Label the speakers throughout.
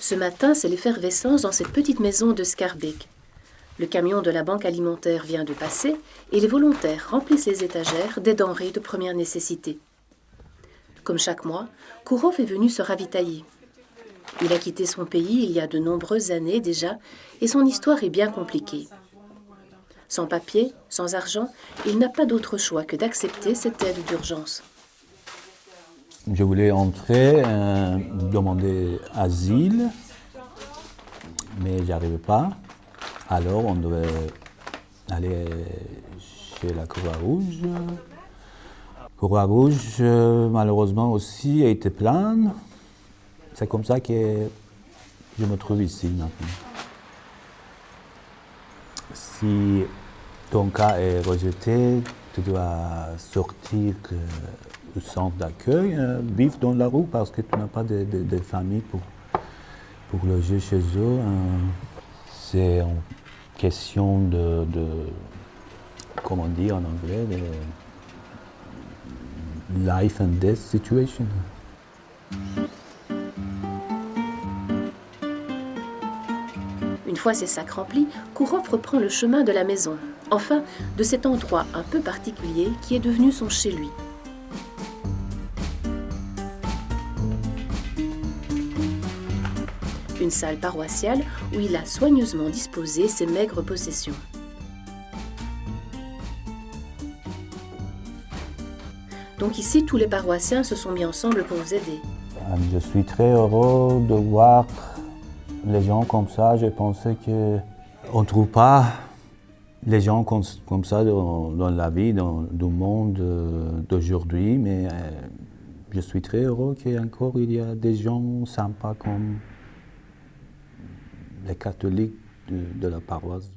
Speaker 1: Ce matin, c'est l'effervescence dans cette petite maison de Schaerbeek. Le camion de la banque alimentaire vient de passer et les volontaires remplissent les étagères des denrées de première nécessité. Comme chaque mois, Kourov est venu se ravitailler. Il a quitté son pays il y a de nombreuses années déjà et son histoire est bien compliquée. Sans papier, sans argent, il n'a pas d'autre choix que d'accepter cette aide d'urgence.
Speaker 2: Je voulais entrer, demander asile, mais je n'arrivais pas. Alors on devait aller chez la Croix-Rouge. Croix-Rouge, malheureusement aussi, a été pleine. C'est comme ça que je me trouve ici maintenant. Si ton cas est rejeté, tu dois sortir du centre d'accueil, vivre dans la rue parce que tu n'as pas de famille pour loger chez eux. C'est une question de comment dire en anglais, de life and death situation.
Speaker 1: Une fois ses sacs remplis, Kourov reprend le chemin de la maison, enfin de cet endroit un peu particulier qui est devenu son chez-lui. Une salle paroissiale où il a soigneusement disposé ses maigres possessions. Donc ici, tous les paroissiens se sont mis ensemble pour vous aider.
Speaker 2: Je suis très heureux de voir les gens comme ça. Je pensais qu'on ne trouve pas les gens comme ça dans la vie, dans le monde d'aujourd'hui, mais je suis très heureux qu'encore il y a des gens sympas comme les catholiques de la paroisse.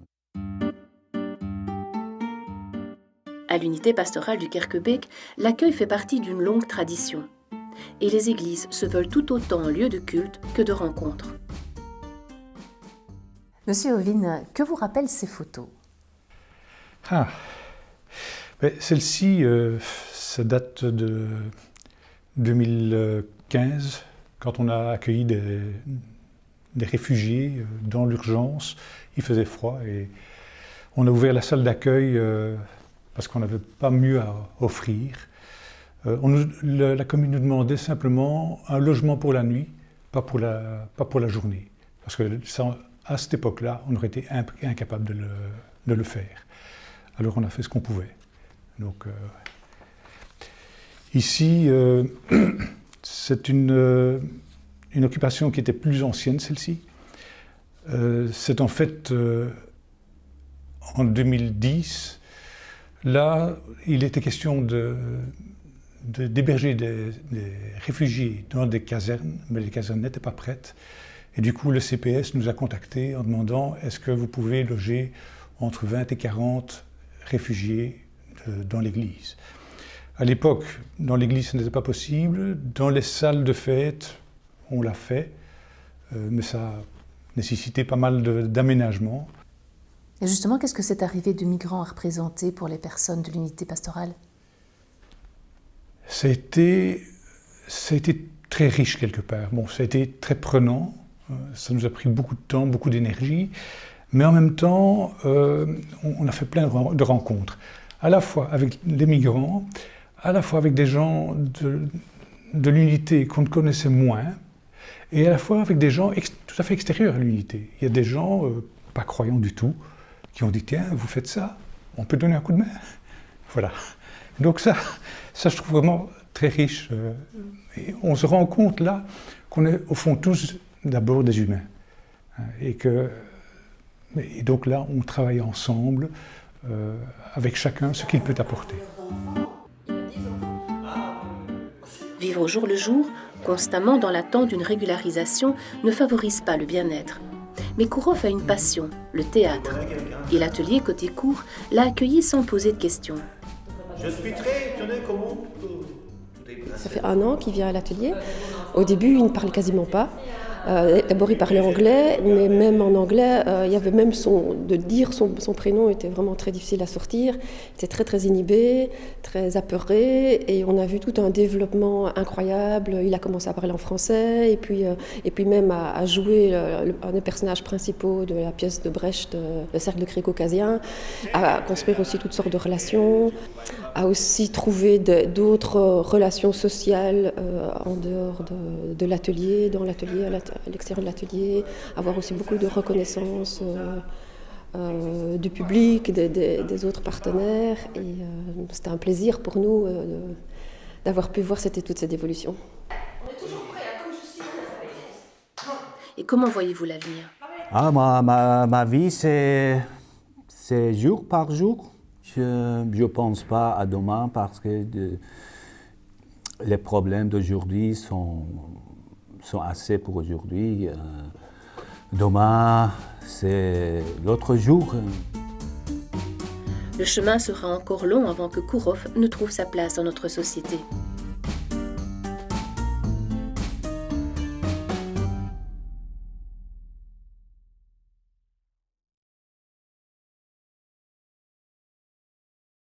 Speaker 1: À l'unité pastorale du Schaerbeek, l'accueil fait partie d'une longue tradition. Et les églises se veulent tout autant un lieu de culte que de rencontre.
Speaker 3: Monsieur Ovin, que vous rappellent ces photos?
Speaker 4: Celle-ci, ça date de 2015, quand on a accueilli des réfugiés dans l'urgence. Il faisait froid et on a ouvert la salle d'accueil parce qu'on n'avait pas mieux à offrir. La commune nous demandait simplement un logement pour la nuit, pas pour la journée. Parce que à cette époque-là, on aurait été incapable de le faire. Alors on a fait ce qu'on pouvait. Donc, ici, c'est une occupation qui était plus ancienne, celle-ci. C'est en fait en 2010. Là, il était question d'héberger des réfugiés dans des casernes, mais les casernes n'étaient pas prêtes. Et du coup, le CPS nous a contactés en demandant « Est-ce que vous pouvez loger entre 20 et 40 réfugiés dans l'église ?» À l'époque, dans l'église, ce n'était pas possible. Dans les salles de fête, on l'a fait, mais ça nécessitait pas mal d'aménagements.
Speaker 3: Et justement, qu'est-ce que cette arrivée de migrants a représenté pour les personnes de l'unité pastorale?
Speaker 4: Ça a été très riche quelque part. Bon, ça a été très prenant, ça nous a pris beaucoup de temps, beaucoup d'énergie, mais en même temps, on a fait plein de rencontres, à la fois avec les migrants, à la fois avec des gens de l'unité qu'on ne connaissait moins, et à la fois avec des gens tout à fait extérieurs à l'unité. Il y a des gens pas croyants du tout, qui ont dit « Tiens, vous faites ça, on peut donner un coup de main ?» Voilà. Donc ça, je trouve vraiment très riche. Et on se rend compte là qu'on est au fond tous d'abord des humains. Et donc là, on travaille ensemble, avec chacun ce qu'il peut apporter.
Speaker 1: Vivre au jour le jour, constamment dans l'attente d'une régularisation, ne favorise pas le bien-être. Mais Kourov a une passion, le théâtre. Et l'atelier côté cours l'a accueilli sans poser de questions.
Speaker 5: Je suis très étonné comment...
Speaker 6: Ça fait 1 an qu'il vient à l'atelier. Au début, il ne parle quasiment pas. D'abord, il parlait anglais, mais même en anglais, il y avait même de dire son prénom était vraiment très difficile à sortir. Il était très, très inhibé, très apeuré, et on a vu tout un développement incroyable. Il a commencé à parler en français, et puis même à jouer un des personnages principaux de la pièce de Brecht, le cercle de cris caucasien, à construire aussi toutes sortes de relations, à aussi trouver d'autres relations sociales en dehors de l'atelier, dans l'atelier, à l'extérieur de l'atelier, avoir aussi beaucoup de reconnaissance du public, des autres partenaires. Et c'était un plaisir pour nous d'avoir pu voir toute cette évolution.
Speaker 1: On est toujours prêt, comme je suis. Et comment voyez-vous l'avenir?
Speaker 2: Ma vie, c'est jour par jour. Je ne pense pas à demain parce que les problèmes d'aujourd'hui sont assez pour aujourd'hui. Demain, c'est l'autre jour.
Speaker 1: Le chemin sera encore long avant que Kourov ne trouve sa place dans notre société.